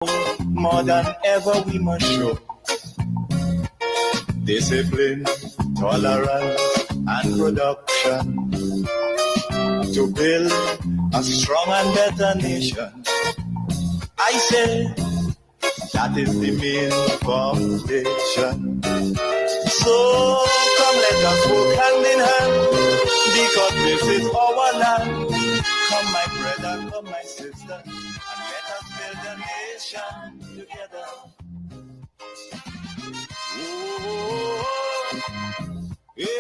More than ever we must show discipline, tolerance, and production to build a strong and better nation. I say that is the main foundation. So come let us work hand in hand, because this is our land. Come my brother, come my sister, and let us build a nation together. Oh, yeah,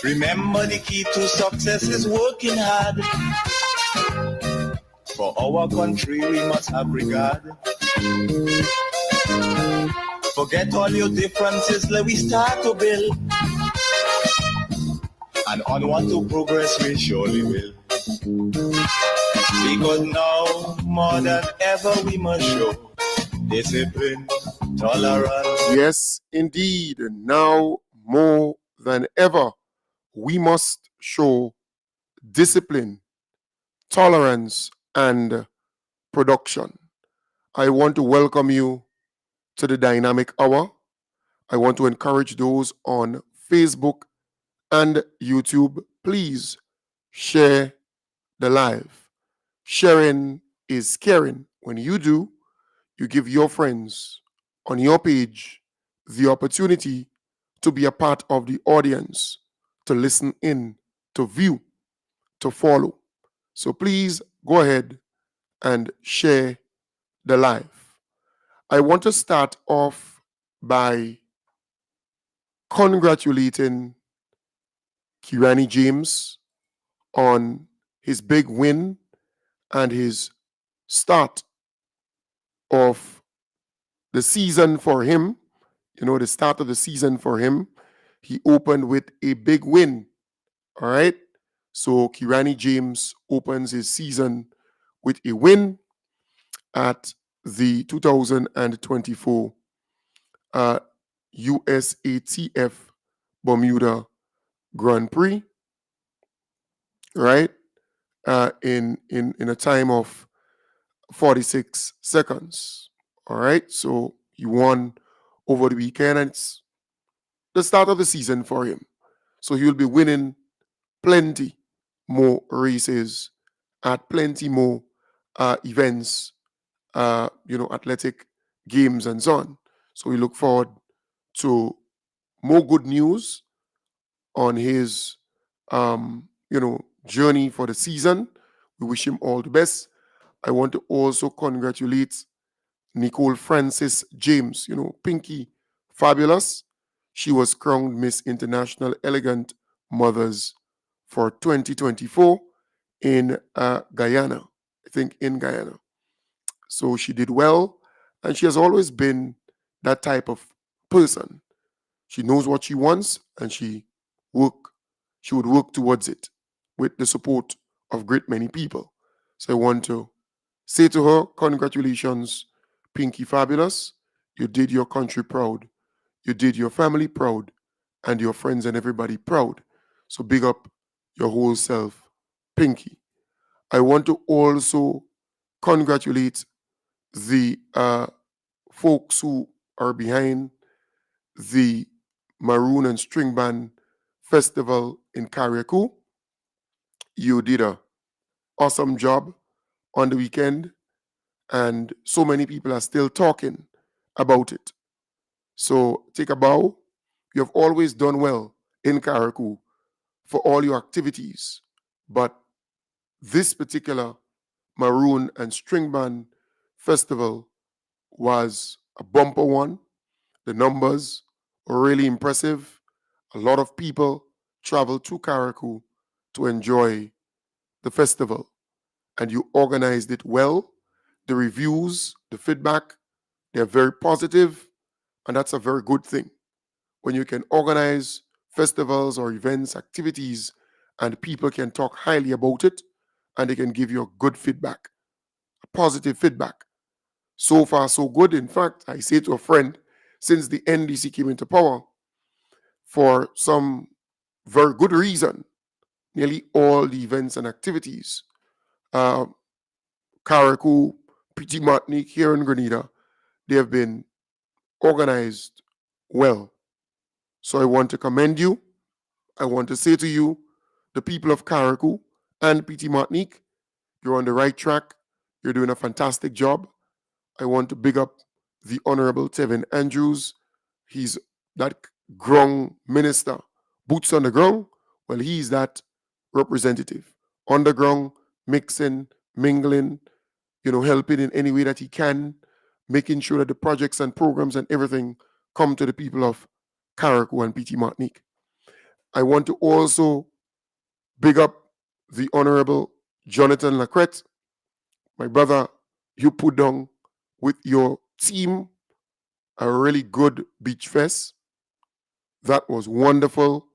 Remember, the key to success is working hard. For our country, we must have regard. Forget all your differences, let we start to build. And onward to progress we surely will. Because now, more than ever, we must show discipline, tolerance. Yes, indeed. Now, more than ever, we must show discipline, tolerance, and production. I want to welcome you to the Dynamic Hour. I want to encourage those on Facebook and YouTube, please share the live. Sharing is caring. When you do, you give your friends on your page the opportunity to be a part of the audience, to listen in, to view, to follow. So please go ahead and share the live. I want to start off by congratulating Kirani James on his big win and his start of the season for him. You know, the start of the season for him. He opened with a big win. All right. So Kirani James opens his season with a win at the 2024 USATF Bermuda Grand Prix, right? In a time of 46 seconds. All right. So he won over the weekend, and it's the start of the season for him. So he will be winning plenty more races at plenty more events, athletic games and so on. So we look forward to more good news on his, journey for the season. We wish him all the best. I want to also congratulate Nicole Francis James, Pinky Fabulous. She was crowned Miss International Elegant Mothers for 2024 in Guyana, I think in Guyana. So she did well, and she has always been that type of person. She knows what she wants, and she would work towards it with the support of great many people. So I want to say to her, congratulations, Pinky Fabulous. You did your country proud. You did your family proud, and your friends and everybody proud. So big up your whole self, Pinky. I want to also congratulate the folks who are behind the Maroon and String Band Festival in Carriacou. You did a awesome job on the weekend, and so many people are still talking about it. So take a bow. You have always done well in Carriacou for all your activities, but this particular Maroon and String Band Festival was a bumper one. The numbers were really impressive. A lot of people traveled to Carriacou to enjoy the festival, and you organized it well. The reviews, the feedback, they're very positive, and that's a very good thing. When you can organize festivals or events, activities, and people can talk highly about it and they can give you a good feedback, a positive feedback. So far, so good. In fact, I say to a friend, since the NDC came into power, for some very good reason, nearly all the events and activities, uh, Carriacou, PT Martinique here in Grenada, they have been organized well. So I want to commend you. I want to say to you, the people of Carriacou and PT Martinique, you're on the right track. You're doing a fantastic job. I want to big up the Honorable Tevin Andrews. He's that ground minister, boots on the ground. Well, he's that representative on the ground, mixing, mingling, helping in any way that he can, making sure that the projects and programs and everything come to the people of Carriacou and PT Martinique. I want to also big up the Honorable Jonathan Lacrette, my brother. You put down with your team a really good beach fest. That was wonderful.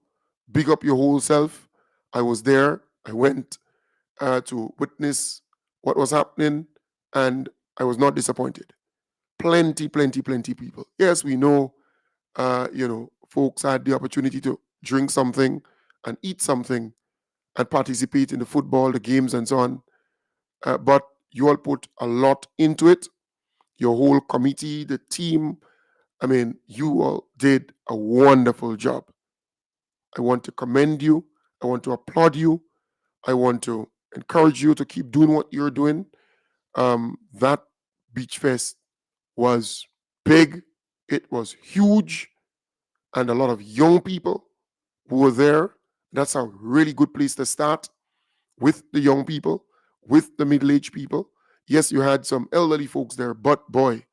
Big up your whole self. I was there. I went to witness what was happening, and I was not disappointed. Plenty, plenty, plenty people. Yes, we know, folks had the opportunity to drink something and eat something and participate in the football, the games, and so on. But you all put a lot into it. Your whole committee, the team. I mean, you all did a wonderful job. I want to commend you. I want to applaud you. I want to encourage you to keep doing what you're doing. That Beach Fest was big, it was huge, and a lot of young people who were there. That's a really good place to start with the young people, with the middle aged people. Yes, you had some elderly folks there, but boy,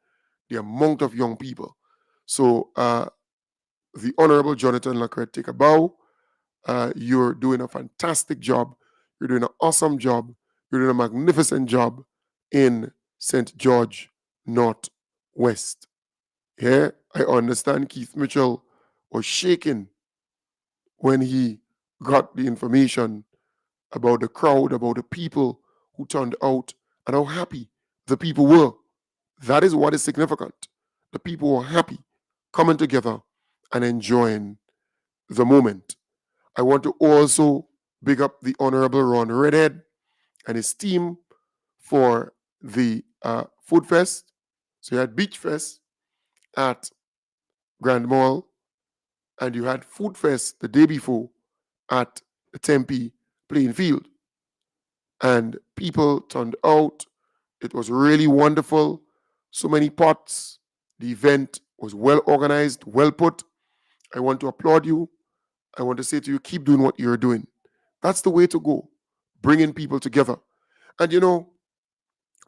the amount of young people. So, the Honorable Jonathan Lacrette, take a bow. You're doing a fantastic job. You're doing an awesome job. You're doing a magnificent job in St. George Northwest. Yeah, I understand Keith Mitchell was shaking when he got the information about the crowd, about the people who turned out, and how happy the people were. That is what is significant. The people were happy, coming together and enjoying the moment. I want to also big up the Honorable Ron Redhead and his team for the Food Fest. So you had Beach Fest at Grand Mall, and you had Food Fest the day before at the Tempe playing field. And people turned out. It was really wonderful. So many pots. The event was well organized, well put. I want to applaud you. I want to say to you, keep doing what you're doing. That's the way to go, bringing people together. And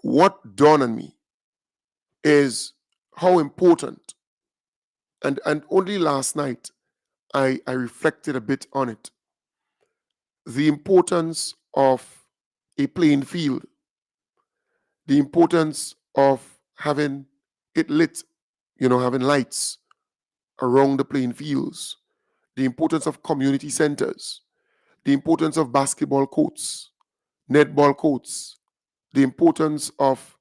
what dawned on me is how important, and only last night I reflected a bit on it, the importance of a playing field, the importance of having it lit, having lights around the playing fields, the importance of community centers, the importance of basketball courts, netball courts, the importance of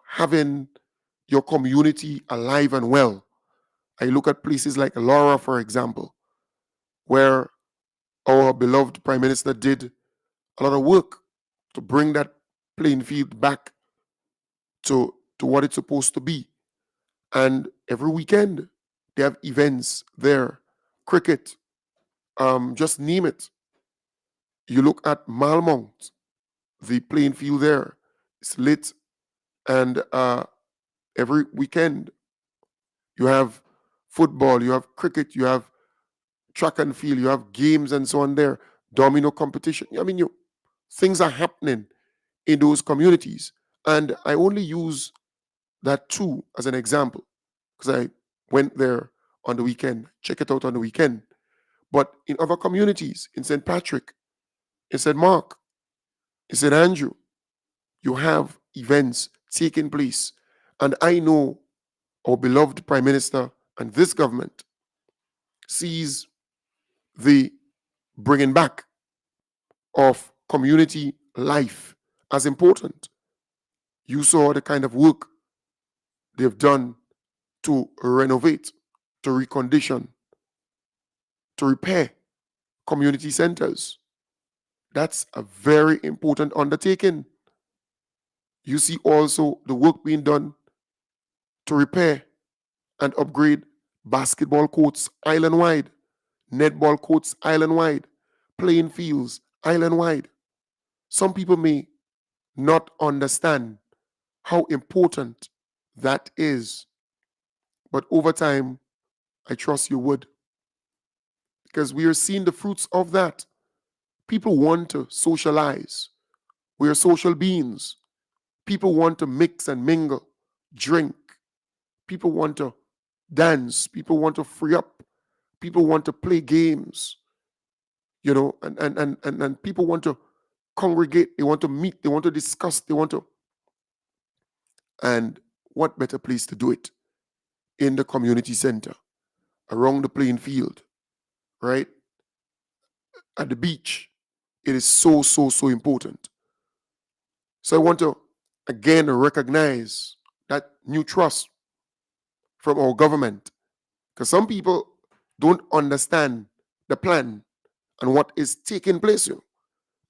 having your community alive and well. I look at places like Laura, for example, where our beloved Prime Minister did a lot of work to bring that playing field back to what it's supposed to be. And every weekend, they have events there, cricket, just name it. You look at Malmont, the playing field there, it's lit, and every weekend you have football, you have cricket, you have track and field, you have games and so on there, domino competition. I mean, things are happening in those communities. And I only use that too as an example because I went there on the weekend, check it out on the weekend. But in other communities, in St. Patrick, in St. Mark, in St. Andrew, you have events taking place. And I know our beloved Prime Minister and this government sees the bringing back of community life as important. You saw the kind of work they've done to renovate, to recondition, to repair community centers. That's a very important undertaking. You see also the work being done to repair and upgrade basketball courts island wide, netball courts island wide, playing fields island wide. Some people may not understand how important that is, but over time, I trust you would, because we are seeing the fruits of that. People want to socialize. We are social beings. People want to mix and mingle, drink. People want to dance. People want to free up. People want to play games, and people want to congregate. They want to meet. They want to discuss. They want to. And what better place to do it in the community center, around the playing field, right? At the beach. It is so, so, so important. So I want to again recognize that new trust from our government, because some people don't understand the plan and what is taking place here.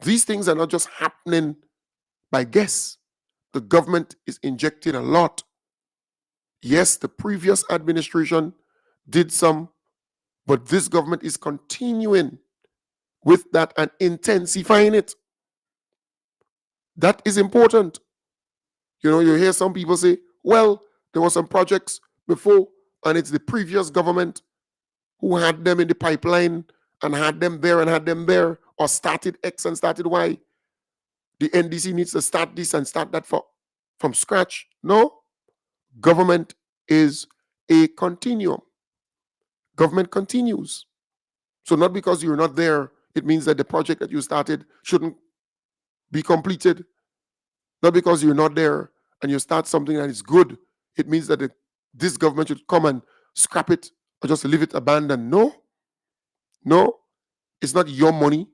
These things are not just happening by guess. The government is injecting a lot. Yes, the previous administration did some, but this government is continuing with that and intensifying it. That is important. You hear some people say, well, there were some projects before, and it's the previous government who had them in the pipeline and had them there and had them there, or started X and started Y. The NDC needs to start this and start that from scratch. No, government is a continuum. Government continues. So not because you're not there, it means that the project that you started shouldn't be completed. Not because you're not there and you start something that is good, it means that this government should come and scrap it or just leave it abandoned. No, it's not your money.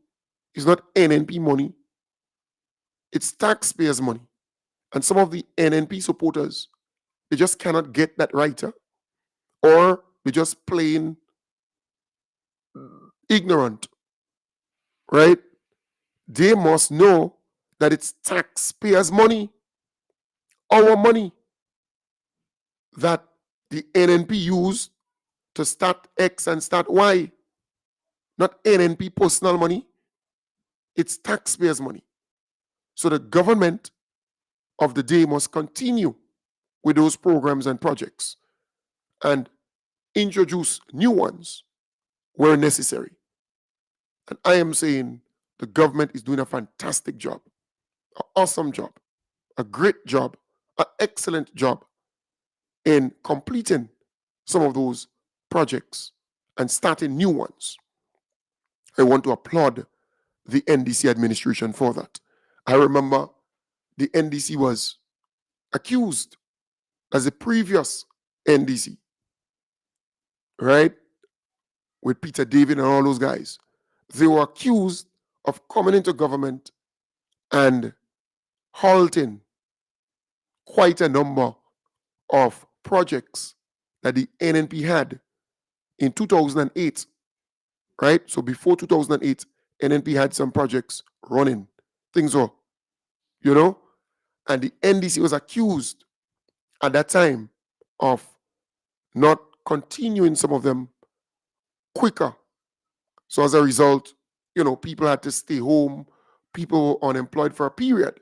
It's not NNP money. It's taxpayers' money. And some of the NNP supporters, they just cannot get that right. Or they're just plain ignorant, right? They must know that it's taxpayers' money, our money, that the NNP used to start X and start Y. Not NNP personal money, it's taxpayers' money. So the government of the day must continue with those programs and projects and introduce new ones where necessary. And I am saying the government is doing a fantastic job, an awesome job, a great job, an excellent job in completing some of those projects and starting new ones. I want to applaud the NDC administration for that. I remember the NDC was accused as the previous NDC, right? With Peter David and all those guys. They were accused of coming into government and halting quite a number of projects that the NNP had in 2008, right? So before 2008, NNP had some projects running. Things were, and the NDC was accused at that time of not continuing some of them quicker. So as a result, people had to stay home, people were unemployed for a period.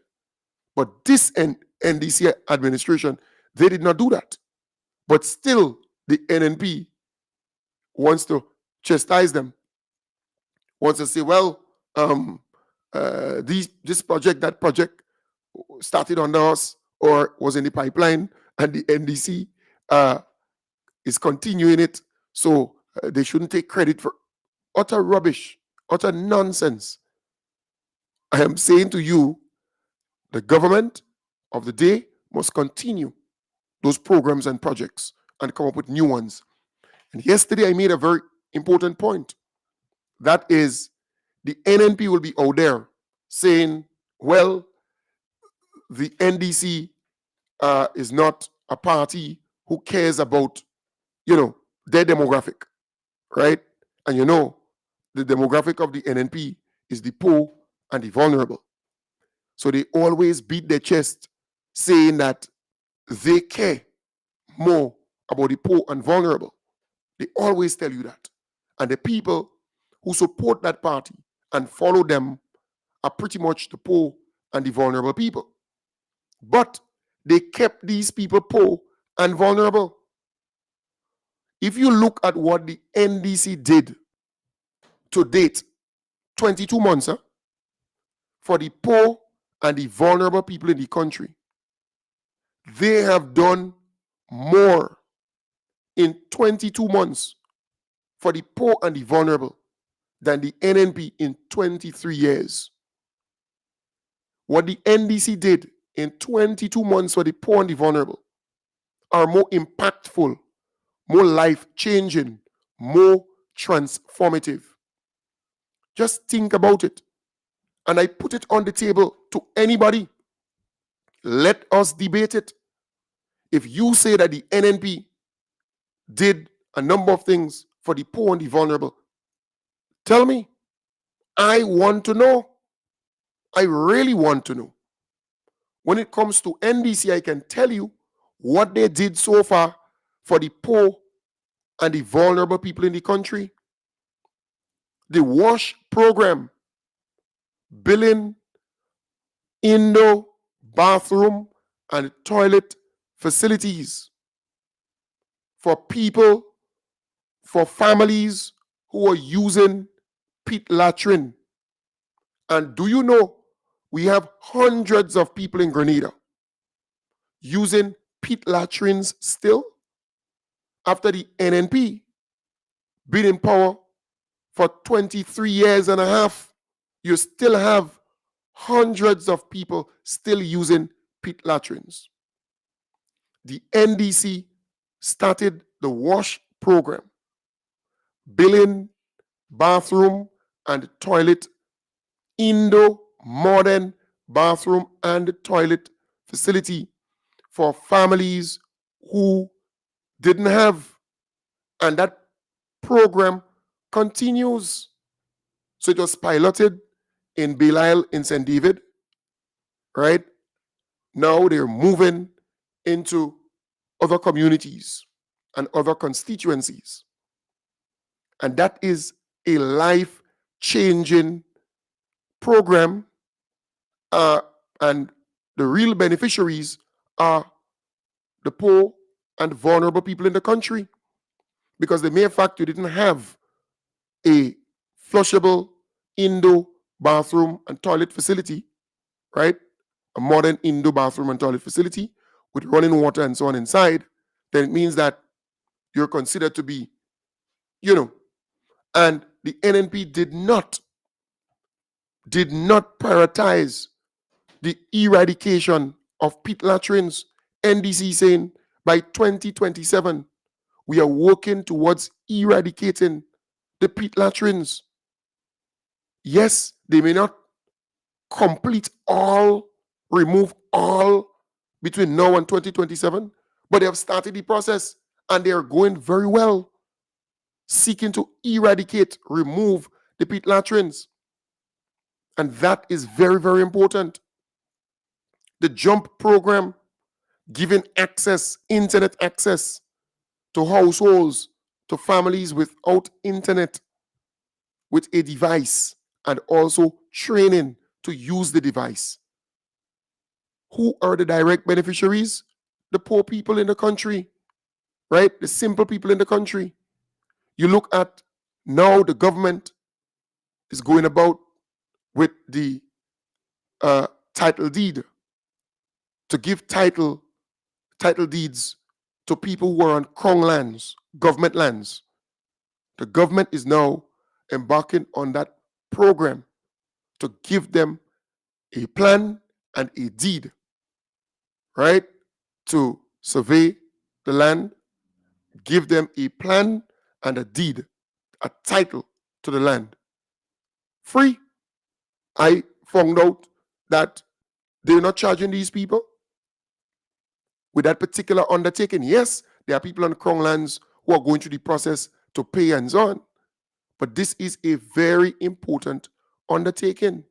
But this NDC administration, they did not do that. But still, the NNP wants to chastise them, wants to say, well, this project, that project started under us or was in the pipeline, and the NDC is continuing it. So they shouldn't take credit for utter rubbish, utter nonsense. I am saying to you, the government of the day must continue those programs and projects and come up with new ones. And yesterday I made a very important point That is, the NNP will be out there saying, well, the NDC is not a party who cares about, their demographic, right? And the demographic of the NNP is the poor and the vulnerable. So they always beat their chest saying that they care more about the poor and vulnerable. They always tell you that. And the people who support that party and follow them are pretty much the poor and the vulnerable people. But they kept these people poor and vulnerable. If you look at what the NDC did to date, 22 months, for the poor and the vulnerable people in the country, they have done more in 22 months for the poor and the vulnerable than the NNP in 23 years. What the NDC did in 22 months for the poor and the vulnerable are more impactful, more life-changing, more transformative. Just think about it. And I put it on the table to anybody. Let us debate it. If you say that the NNP did a number of things for the poor and the vulnerable, tell me. I want to know. I really want to know. When it comes to NDC, I can tell you what they did so far for the poor and the vulnerable people in the country. The WASH program, billing indoor bathroom and toilet facilities for people, for families who are using pit latrine. And do you know, we have hundreds of people in Grenada using pit latrines still after the NNP been in power for 23 years and a half. You still have hundreds of people still using pit latrines. The NDC started the WASH program, billing bathroom and toilet, indoor modern bathroom and toilet facility for families who didn't have. And that program continues. So it was piloted in Belial in St. David, right? Now they're moving into other communities and other constituencies. And that is a life-changing program, and the real beneficiaries are the poor and vulnerable people in the country, because the mere fact you didn't have a flushable indoor bathroom and toilet facility, right? A modern indoor bathroom and toilet facility with running water and so on inside, then it means that you're considered to be, and the NNP did not prioritize the eradication of pit latrines. NDC saying by 2027, we are working towards eradicating the pit latrines. Yes, they may not complete all, remove all between now and 2027, but they have started the process and they are going very well, seeking to eradicate, remove the pit latrines. And that is very, very important. The JUMP program, giving access, internet access to households, to families without internet, with a device, and also training to use the device. Who are the direct beneficiaries? The poor people in the country, right? The simple people in the country. You look at now the government is going about with the title deed to give title deeds to people who are on crown lands, government lands. The government is now embarking on that program to give them a plan and a deed, right? To survey the land, give them a plan and a deed, a title to the land. free. I found out that they're not charging these people with that particular undertaking. Yes, there are people on Crown lands who are going through the process to pay and so on. But this is a very important undertaking.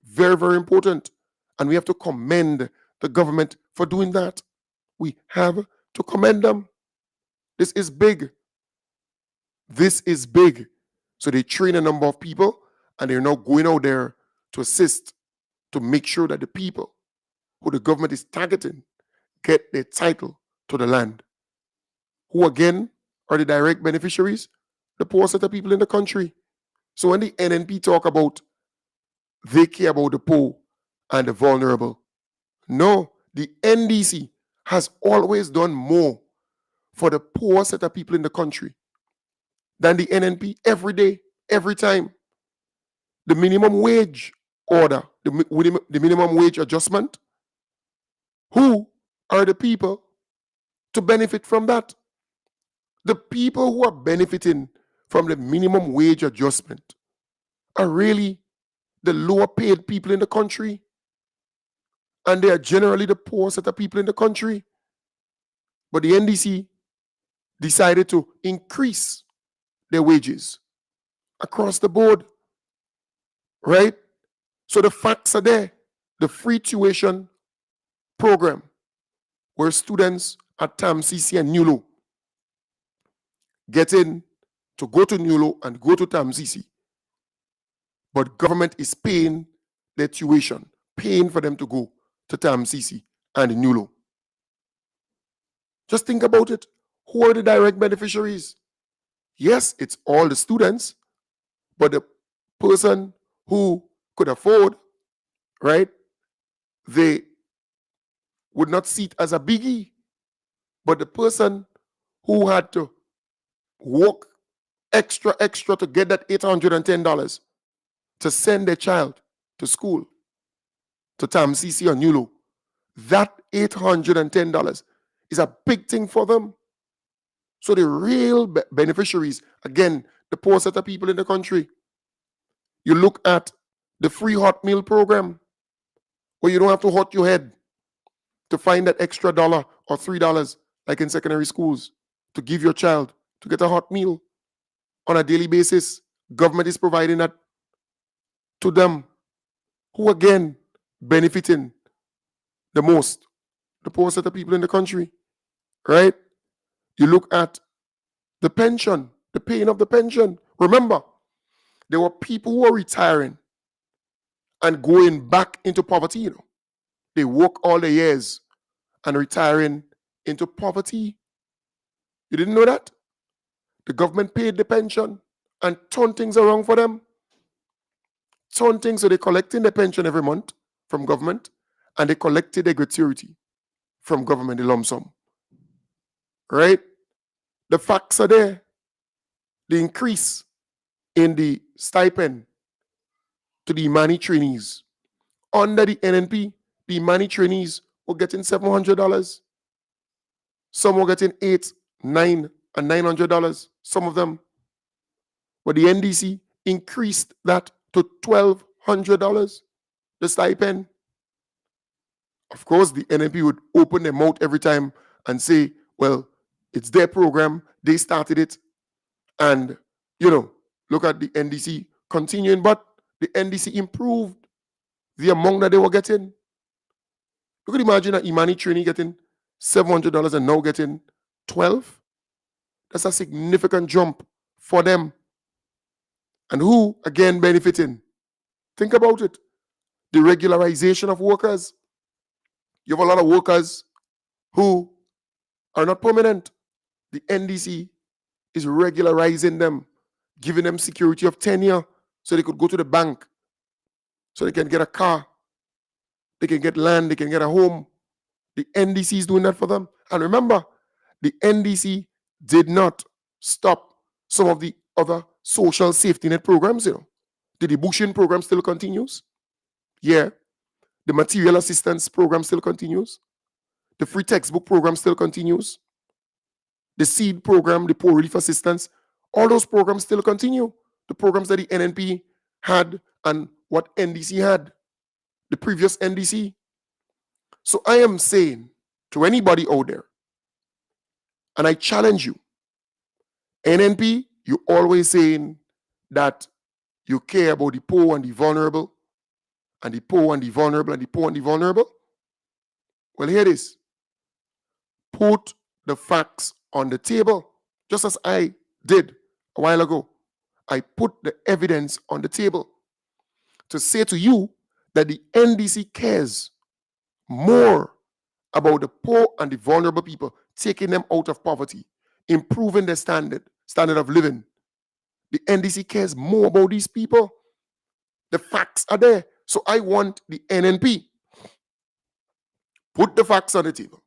Very, very important. And we have to commend the government for doing that. We have to commend them. This is big. This is big. So they train a number of people and they're now going out there to assist to make sure that the people who the government is targeting get their title to the land. Who again are the direct beneficiaries? The poor set of people in the country. So when the NNP talk about they care about the poor and the vulnerable, no, the NDC has always done more for the poor set of people in the country than the NNP every day, every time. The minimum wage order, the minimum wage adjustment, who are the people to benefit from that? The people who are benefiting from the minimum wage adjustment are really the lower paid people in the country. And they are generally the poor set of people in the country. But the NDC decided to increase their wages across the board, right? So the facts are there. The free tuition program where students at TAMCC and NULO get in to go to NULO and go to TAMCC. But government is paying their tuition, paying for them to go to TAMCC and NULO. Just think about it. Who are the direct beneficiaries? Yes, it's all the students, but the person who could afford, right, they would not see it as a biggie. But the person who had to work extra to get that $810 to send their child to school, to TAMCC or NULO, that $810 is a big thing for them. So the real beneficiaries, again, the poor set of people in the country. You look at the free hot meal program, where you don't have to hot your head to find that extra $1 or $3, like in secondary schools, to give your child to get a hot meal on a daily basis. Government is providing that to them. Who again benefiting the most? The poor set of people in the country, right? You look at the pension, the paying of the pension. Remember, there were people who were retiring and going back into poverty, you know. They work all the years and retiring into poverty. You didn't know that? The government paid the pension and turned things around for them. Turned things, so they're collecting the pension every month from government, and they collected the gratuity from government, the lump sum. Right? The facts are there. The increase in the stipend to the Imani trainees. Under the NNP, the Imani trainees were getting $700. Some were getting $800, $900, and $900, some of them. But the NDC increased that to $1,200, the stipend. Of course, the NNP would open their mouth every time and say, well, it's their program, they started it, and, you know, look at the NDC continuing, but the NDC improved the amount that they were getting. You could imagine an Imani trainee getting $700 and now getting $12. That's a significant jump for them. And who, again, benefiting? Think about it. The regularization of workers. You have a lot of workers who are not permanent. The NDC is regularizing them, giving them security of tenure so they could go to the bank, so they can get a car, they can get land, they can get a home. The NDC is doing that for them. And remember, the NDC did not stop some of the other social safety net programs, you know. The debushing program still continues. Yeah. The material assistance program still continues. The free textbook program still continues. The seed program, the poor relief assistance, all those programs still continue. The programs that the NNP had and what NDC had, the previous NDC. So I am saying to anybody out there, and I challenge you, NNP, you always saying that you care about the poor and the vulnerable, and the poor and the vulnerable, and the poor and the vulnerable. Well, hear this. Put the facts on the table, just as I did a while ago. I put the evidence on the table to say to you that the NDC cares more about the poor and the vulnerable people, taking them out of poverty, improving their standard of living. The NDC cares more about these people. The facts are there. So I want the NNP. Put the facts on the table.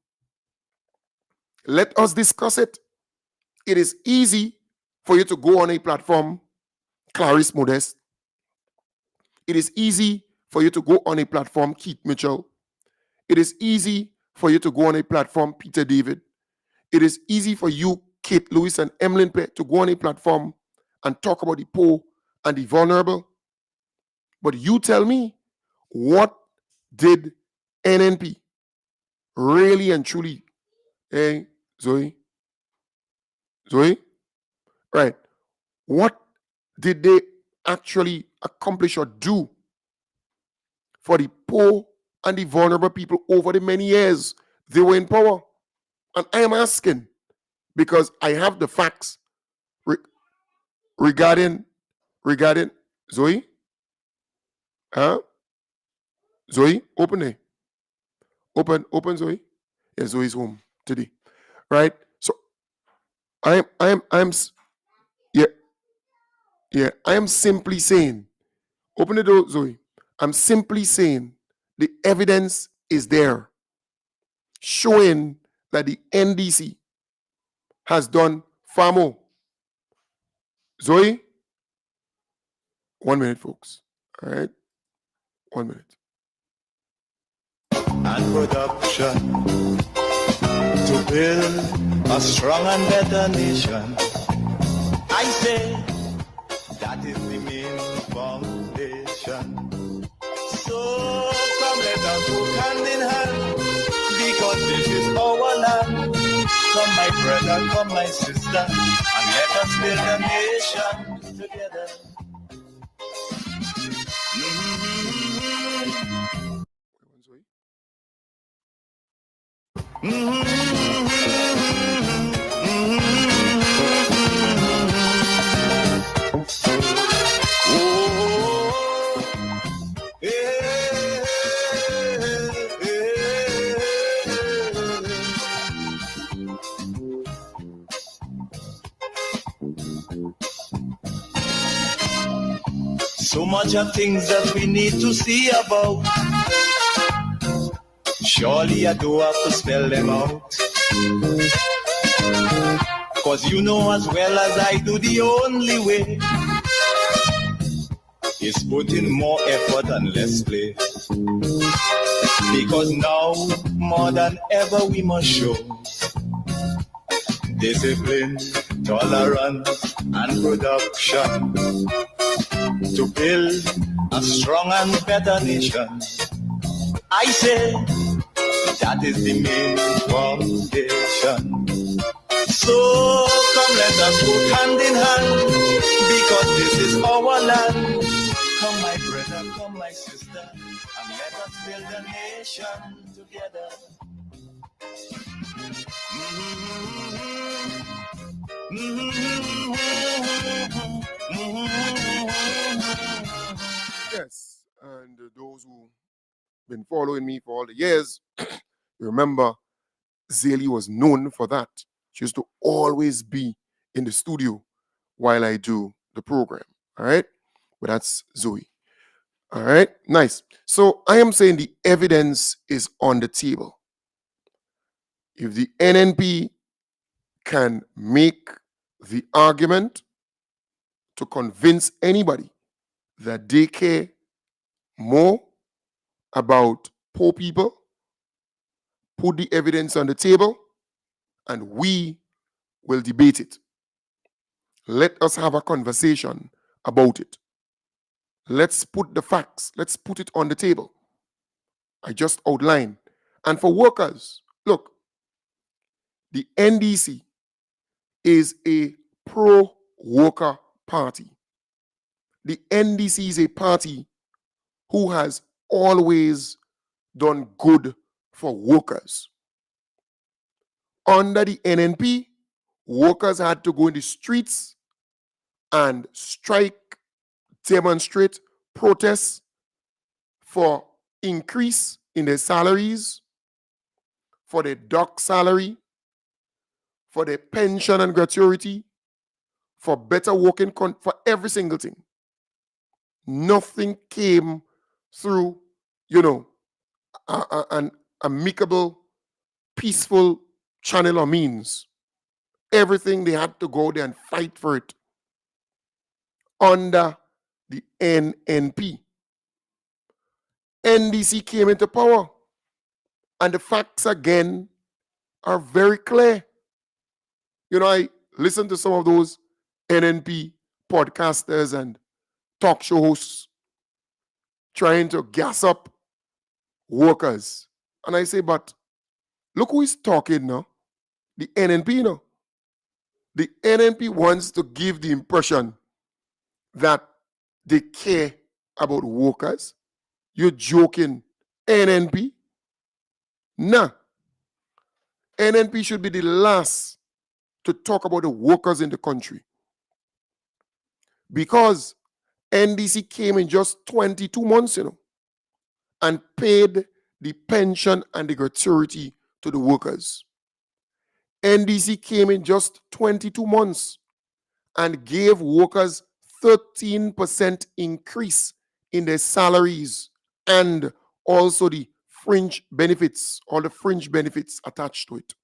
Let us discuss it. It is easy for you to go on a platform, Clarice Modest. It is easy for you to go on a platform, Keith Mitchell. It is easy for you to go on a platform, Peter David. It is easy for you, Kate Lewis and Emlyn Pe, to go on a platform and talk about the poor and the vulnerable. But you tell me, what did NNP really and truly, hey, Zoe? Right. What did they actually accomplish or do for the poor and the vulnerable people over the many years they were in power? And I am asking because I have the facts regarding Zoe. Huh? Zoe, open it. Open Zoe. Yeah, Zoe's home today. Right? So yeah, I am simply saying, open the door, Zoe. I'm simply saying the evidence is there showing that the NDC has done far more. Zoe, 1 minute, folks. All right? 1 minute. And production to build a strong and better nation. I say that is the main foundation. So come let us work hand in hand, because this is our land. Come my brother, come my sister, and let us build a nation together. So much of things that we need to see about. Surely I do have to spell them out. Cause you know as well as I do, the only way is put in more effort and less play. Because now, more than ever, we must show discipline, tolerance, and production to build a strong and better nation. I say that is the main foundation. So come let us work hand in hand, because this is our land. Come my brother, come my sister, and let us build a nation together. Yes, and those who been following me for all the years, remember Zélie was known for that. She used to always be in the studio while I do the program. All right, but that's Zoe. All right, nice. So I am saying the evidence is on the table. If the NNP can make the argument to convince anybody that they care more about poor people, put the evidence on the table, and we will debate it. Let us have a conversation about it. Let's put the facts, let's put it on the table. I just outlined. And for workers, look, the NDC is a pro-worker party. The NDC is a party who has always done good for workers. Under the NNP, workers had to go in the streets and strike, demonstrate, protest for increase in their salaries, for their doc salary, for their pension and gratuity, for better working, for every single thing. Nothing came through, an amicable, peaceful channel or means. Everything they had to go there and fight for it under the NNP. NDC came into power, and the facts again are very clear. I listen to some of those NNP podcasters and talk show hosts trying to gas up workers. And I say, but look who is talking now. The NNP now. The NNP wants to give the impression that they care about workers. You're joking. NNP? Nah. NNP should be the last to talk about the workers in the country. Because NDC came in just 22 months, and paid the pension and the gratuity to the workers. NDC came in just 22 months and gave workers 13% increase in their salaries and also the fringe benefits, all the fringe benefits attached to it.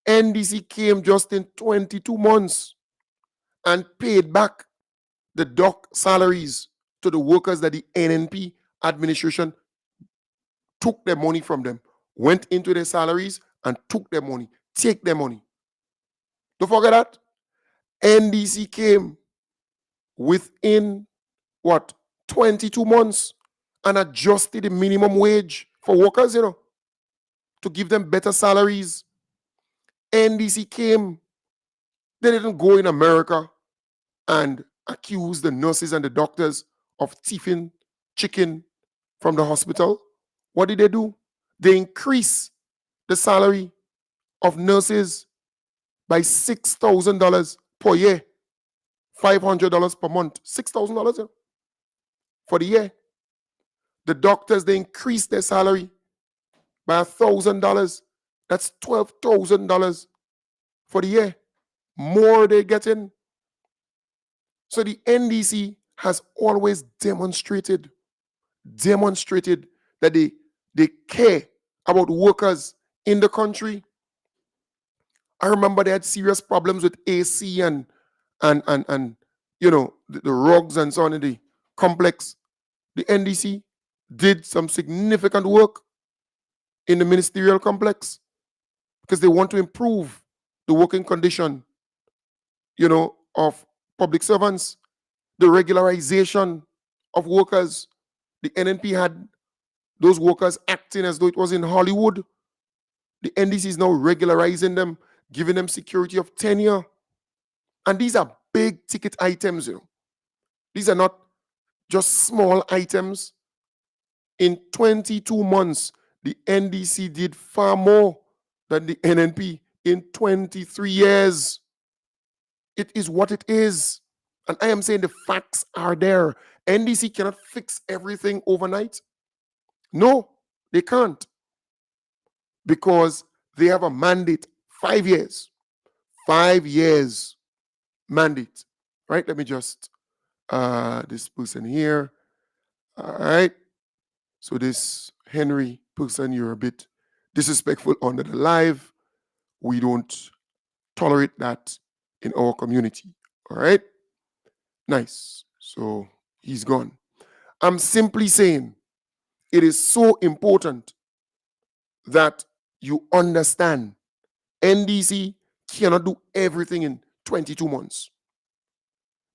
NDC came just in 22 months and paid back the doc salaries to the workers that the NNP administration took their money from them, went into their salaries and took their money, take their money. Don't forget that. NDC came within 22 months and adjusted the minimum wage for workers, to give them better salaries. NDC came, they didn't go in America and accuse the nurses and the doctors of thieving chicken from the hospital. What did they do? They increased the salary of nurses by $6,000 per year, $500 per month, $6,000 for the year. The doctors, they increased their salary by $1,000. That's $12,000 for the year. More they're getting. So the NDC has always demonstrated that they care about workers in the country. I remember they had serious problems with AC and the rugs and so on in the complex. The NDC did some significant work in the ministerial complex because they want to improve the working condition, of public servants, the regularization of workers. The NNP had those workers acting as though it was in Hollywood. The NDC is now regularizing them, giving them security of tenure. And these are big ticket items, These are not just small items. In 22 months, the NDC did far more than the NNP in 23 years. It is what it is. And I am saying the facts are there. NDC cannot fix everything overnight. No, they can't. Because they have a mandate, 5 years. 5 years mandate. Right? Let me just, this person here. All right. So this Henry person, you're a bit disrespectful under the live. We don't tolerate that in our community. All right. Nice. So he's gone. I'm simply saying it is so important that you understand NDC cannot do everything in 22 months.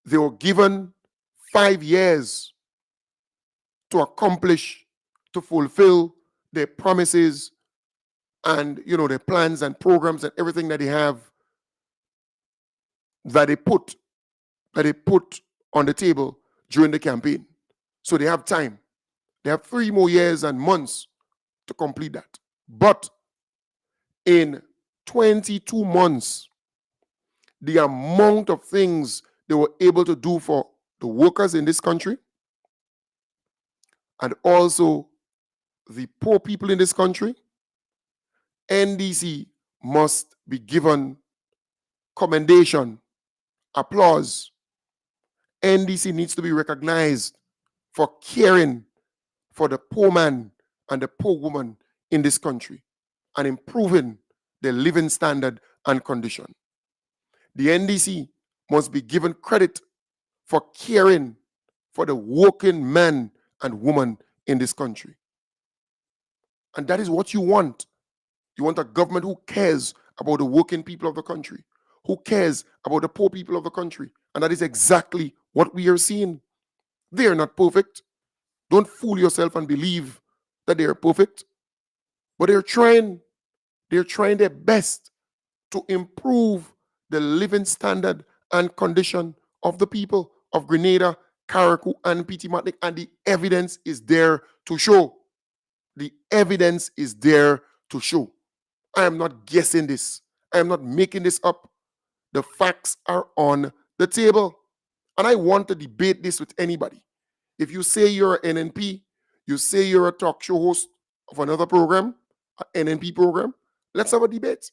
They were given 5 years to accomplish, to fulfill their promises and their plans and programs and everything that they have that they put on the table during the campaign. So they have time. They have 3 more years and months to complete that. But in 22 months, the amount of things they were able to do for the workers in this country and also the poor people in this country, NDC must be given commendation, applause. NDC needs to be recognized for caring for the poor man and the poor woman in this country and improving their living standard and condition. The NDC must be given credit for caring for the working man and woman in this country. And that is what you want. You want a government who cares about the working people of the country, who cares about the poor people of the country. And that is exactly what we are seeing. They are not perfect. Don't fool yourself and believe that they are perfect. But they're trying their best to improve the living standard and condition of the people of Grenada, Carriacou, and PT Martinique. And the evidence is there to show. The evidence is there to show. I am not guessing this. I am not making this up. The facts are on the table. And I want to debate this with anybody. If you say you're an NNP, you say you're a talk show host of another program, an NNP program, let's have a debate.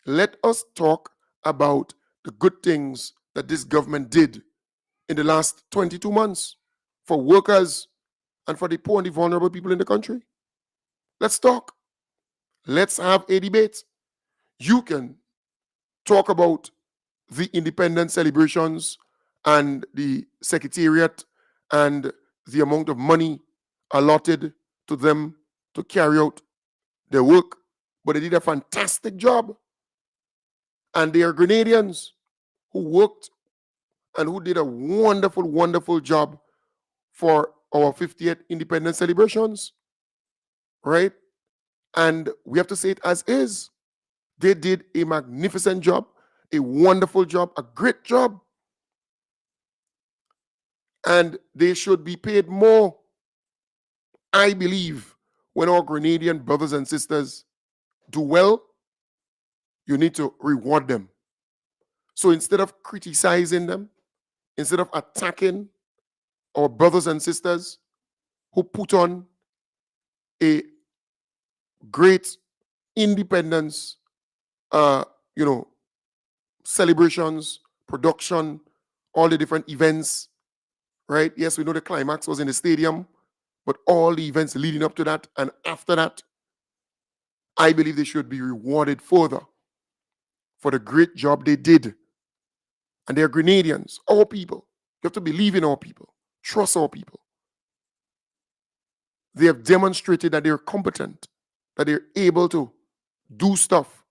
Let us talk about the good things that this government did in the last 22 months for workers and for the poor and the vulnerable people in the country. Let's talk. Let's have a debate. You can talk about the independence celebrations and the secretariat and the amount of money allotted to them to carry out their work, but they did a fantastic job. And they are Grenadians who worked and who did a wonderful, wonderful job for our 50th independence celebrations, right? And we have to say it as is. They did a magnificent job, a wonderful job, a great job. And they should be paid more. I believe when our Grenadian brothers and sisters do well, you need to reward them. So instead of criticizing them, instead of attacking our brothers and sisters who put on a great independence, celebrations, production, all the different events, right? Yes, we know the climax was in the stadium, but all the events leading up to that and after that, I believe they should be rewarded further for the great job they did. And they're Grenadians, our people. You have to believe in our people, trust our people. They have demonstrated that they're competent, that they're able to do stuff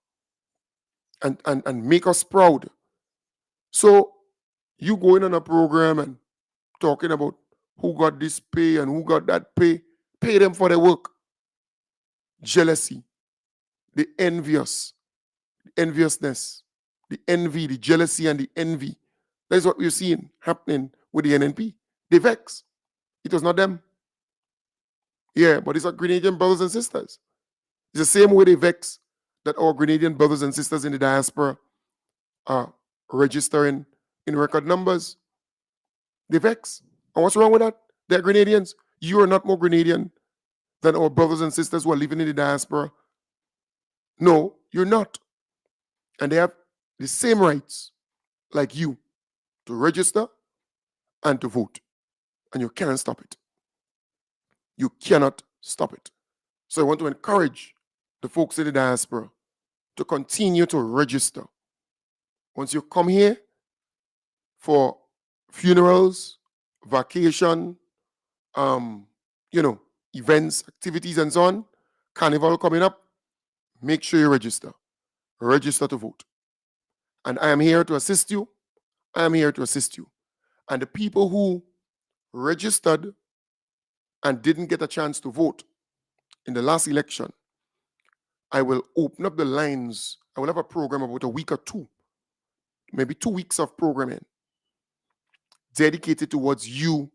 and make us proud. So you going on a program and talking about who got this pay and who got that pay them for their work. Jealousy, the enviousness, the envy, the jealousy and the envy. That is what we're seeing happening with the NNP. They vex. It was not them. Yeah, but it's our Grenadian brothers and sisters. It's the same way they vex that our Grenadian brothers and sisters in the diaspora are registering in record numbers. They vex. And what's wrong with that? They're Grenadians. You are not more Grenadian than our brothers and sisters who are living in the diaspora. No, you're not. And they have the same rights like you to register and to vote. And you can't stop it. You cannot stop it. So I want to encourage the folks in the diaspora to continue to register. Once you come here for funerals, vacation, events, activities, and so on, carnival coming up, make sure you register. Register to vote. And I am here to assist you. I am here to assist you. And the people who registered and didn't get a chance to vote in the last election, I will open up the lines. I will have a program about a week or two, maybe 2 weeks of programming dedicated towards you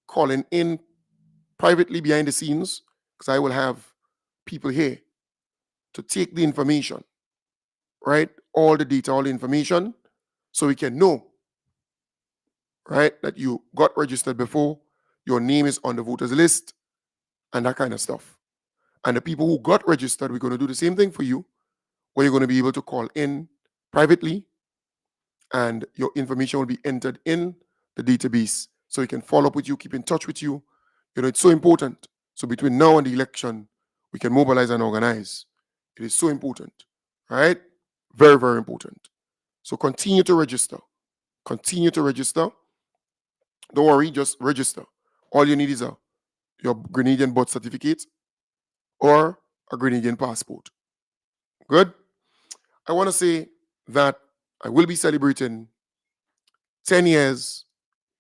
calling in privately behind the scenes, because I will have people here to take the information, right? All the data, all the information, so we can know, right, that you got registered before, your name is on the voters list, and that kind of stuff. And the people who got registered, we're going to do the same thing for you, where you're going to be able to call in privately, and your information will be entered in the database so we can follow up with you, keep in touch with you. You know, it's so important. So between now and the election, we can mobilize and organize. It is so important, right? Very, very important. So continue to register. Continue to register. Don't worry, just register. All you need is your Grenadian birth certificate or a Grenadian passport. Good? I want to say that I will be celebrating 10 years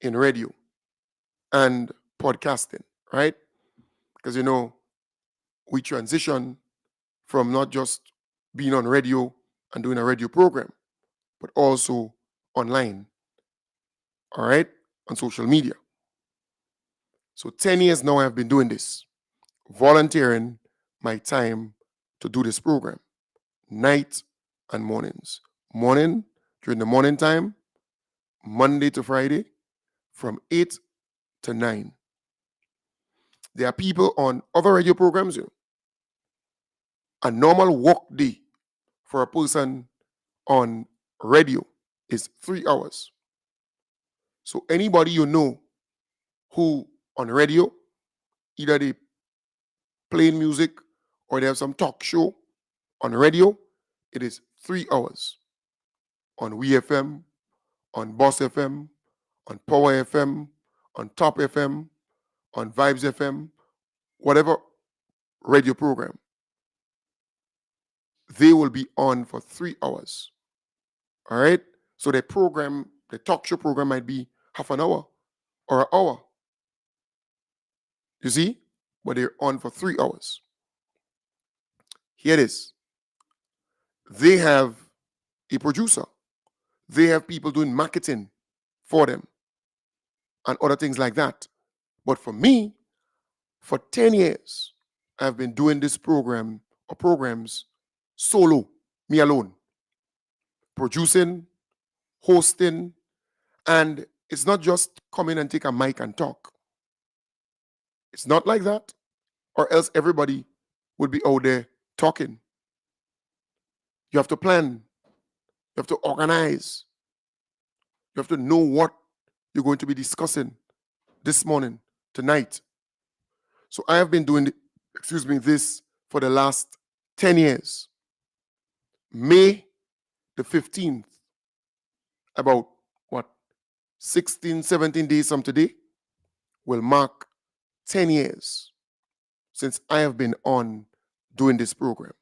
in radio and podcasting, right? Because, you know, we transition from not just being on radio and doing a radio program, but also online, all right, on social media. So 10 years now I've been doing this, volunteering my time to do this program, night and mornings. Morning, during the morning time, Monday to Friday, from 8 to 9. There are people on other radio programs, you know, a normal work day for a person on radio is 3 hours. So anybody you know who on radio, either they play music or they have some talk show on radio, it is 3 hours on WeFM, on Boss FM, on Power FM, on Top FM, on Vibes FM, whatever radio program, they will be on for 3 hours. All right? So the talk show program might be half an hour or an hour. You see? But they're on for 3 hours. Here it is. They have a producer. They have people doing marketing for them and other things like that. But for me, for 10 years, I've been doing this program or programs solo, me alone, producing, hosting, and it's not just come in and take a mic and talk. It's not like that, or else everybody would be out there talking. You have to plan, you have to organize, you have to know what you're going to be discussing this morning, tonight. So I have been doing, this for the last 10 years. May the 15th, about what, 16, 17 days from today, will mark 10 years since I have been on doing this program.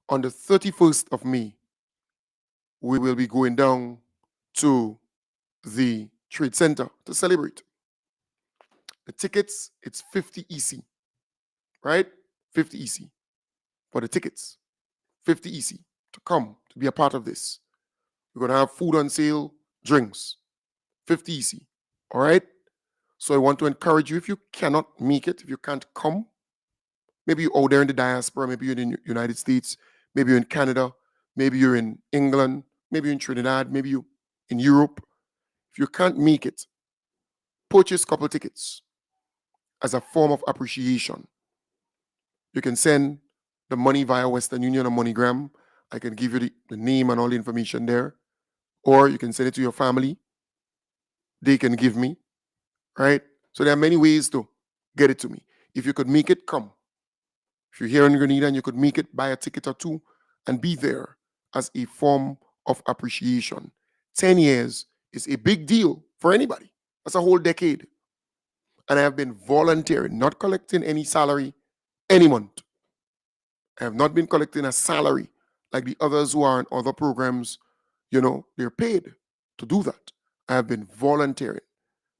On the 31st of May, we will be going down to the Trade Center to celebrate. The tickets, it's 50 EC, right? 50 EC for the tickets. 50 EC to come, to be a part of this. We're going to have food on sale, drinks. 50 EC, all right? So I want to encourage you, if you cannot make it, if you can't come, maybe you're out there in the diaspora, maybe you're in the United States, maybe you're in Canada, maybe you're in England, maybe you're in Trinidad, maybe you're in Europe. If you can't make it, purchase a couple tickets as a form of appreciation. You can send the money via Western Union or MoneyGram. I can give you the name and all the information there. Or you can send it to your family. They can give me, right? So there are many ways to get it to me. If you could make it, come. If you're here in Grenada and you could make it, buy a ticket or two and be there as a form of appreciation. 10 years is a big deal for anybody. That's a whole decade. And I have been volunteering, not collecting any salary any month. I have not been collecting a salary like the others who are in other programs. You know, they're paid to do that. I have been volunteering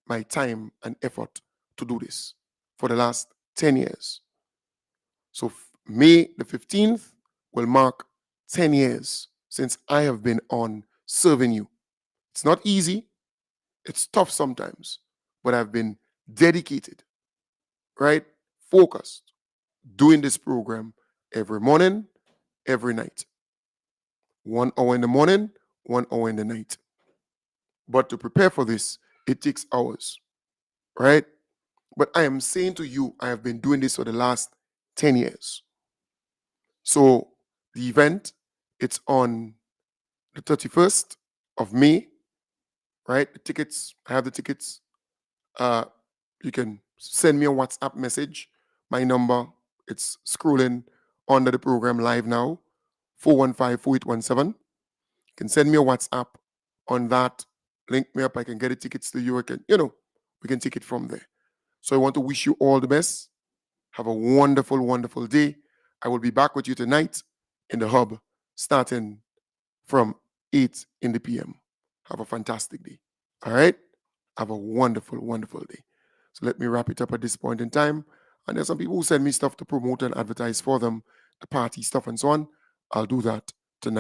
my time and effort to do this for the last 10 years. So May the 15th will mark 10 years since I have been on serving you. It's not easy, it's tough sometimes, but I've been dedicated, right? Focused, doing this program every morning, every night. 1 hour in the morning, 1 hour in the night. But to prepare for this, it takes hours, right? But I am saying to you, I have been doing this for the last 10 years. So the event, it's on the 31st of May, right? The tickets, I have the tickets. Uh, you can send me a WhatsApp message. My number, it's scrolling under the program live now, 415-4817. You can send me a WhatsApp on that. Link me up. I can get the tickets to you. I can, we can take it from there. So I want to wish you all the best. Have a wonderful, wonderful day. I will be back with you tonight in the hub starting from 8 in the PM. Have a fantastic day. All right? Have a wonderful, wonderful day. So let me wrap it up at this point in time. And there's some people who send me stuff to promote and advertise for them, the party stuff and so on. I'll do that